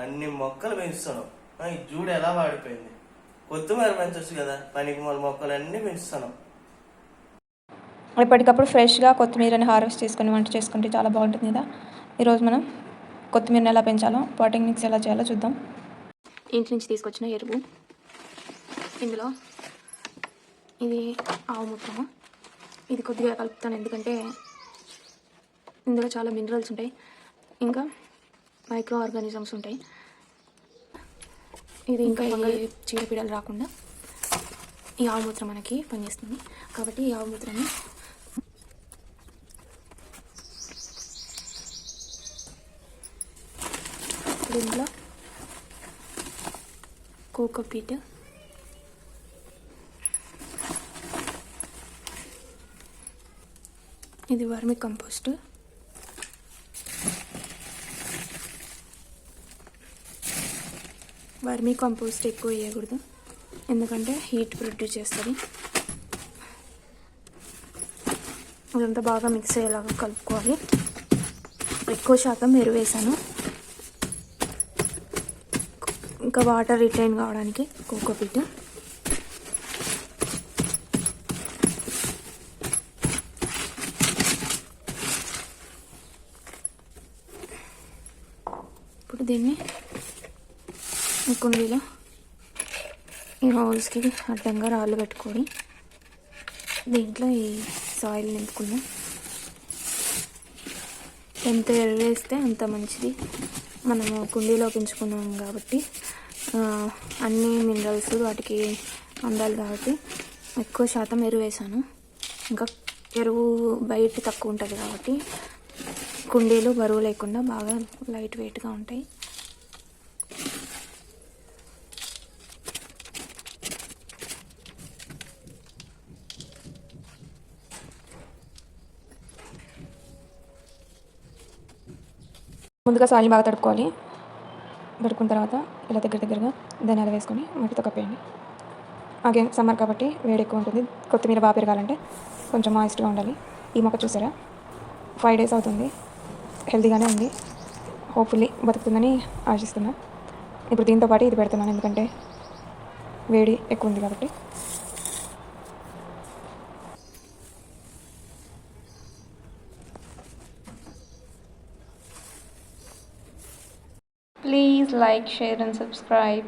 అన్ని మొక్కలు పెంచుతాను. ఈ జూడు ఎలా వాడిపోయింది. కొత్తిమీర పెంచవచ్చు కదా, పనికి మన మొక్కలు అన్నీ పెంచుతాను. ఎప్పటికప్పుడు ఫ్రెష్గా కొత్తిమీరని హార్వెస్ట్ చేసుకొని వంట చేసుకుంటే చాలా బాగుంటుంది కదా. ఈరోజు మనం కొత్తిమీరని ఎలా పెంచాలో, పాటింగ్ మిక్స్ ఎలా చేయాలో చూద్దాం. ఇంటి నుంచి తీసుకొచ్చిన ఎరువు, ఇందులో ఇది ఆవు మూత్రము, ఇది కొద్దిగా కలుపుతాను ఎందుకంటే ఇందులో చాలా మినరల్స్ ఉంటాయి, ఇంకా మైక్రో ఆర్గానిజమ్స్ ఉంటాయి. ఇది ఇంకా చీడపీడలు రాకుండా ఈ ఆవు మూత్రం మనకి పనిచేస్తుంది. కాబట్టి ఈ ఆవు మూత్రాన్ని ఇందులో కోకోపీట్, ఇది వర్మి కంపోస్ట్, వర్మీ కంపోస్ట్ ఎక్కువ వేయకూడదు ఎందుకంటే హీట్ ప్రొడ్యూస్ చేస్తుంది. ఇదంతా బాగా మిక్స్ అయ్యేలాగా కలుపుకోవాలి. ఎక్కువ శాతం ఎరువు వేసాను, ఇంకా వాటర్ రిటైన్ కావడానికి కోకోపీట్. ఇప్పుడు దీన్ని ఈ కుండీలో ఈ హోల్స్కి అడ్డంగా రాళ్ళు పెట్టుకొని దీంట్లో ఈ సాయిల్ నింపుకుందాం. ఎంత ఎరువు వేస్తే అంత మంచిది. మనము కుండీలో పెంచుకున్నాం కాబట్టి అన్ని మినరల్స్ వాటికి అందాలి కాబట్టి ఎక్కువ శాతం ఎరువు వేసాను. ఇంకా ఎరువు బయట తక్కువ ఉంటుంది కాబట్టి కుండీలు బరువు లేకుండా బాగా లైట్ వెయిట్గా ఉంటాయి. ముందుగా సాయిల్ని బాగా తడుపుకోవాలి. తడుపుకున్న తర్వాత ఇలా దగ్గరగా ధనియాలు వేసుకొని మట్టితో కప్పేయండి. అగైన్ సమ్మర్ కాబట్టి వేడి ఎక్కువ ఉంటుంది. కొత్తిమీర బాగా పెరగాలంటే కొంచెం మాయిస్ట్గా ఉండాలి. ఈ మొక్క చూసారా 5 days అవుతుంది, హెల్తీగానే ఉంది. హోప్ఫుల్లీ బతుకుతుందని ఆశిస్తున్నా. ఇప్పుడు దీంతో పాటు ఇది పెడుతున్నాను ఎందుకంటే వేడి ఎక్కువ ఉంది కాబట్టి. Please like, share and subscribe.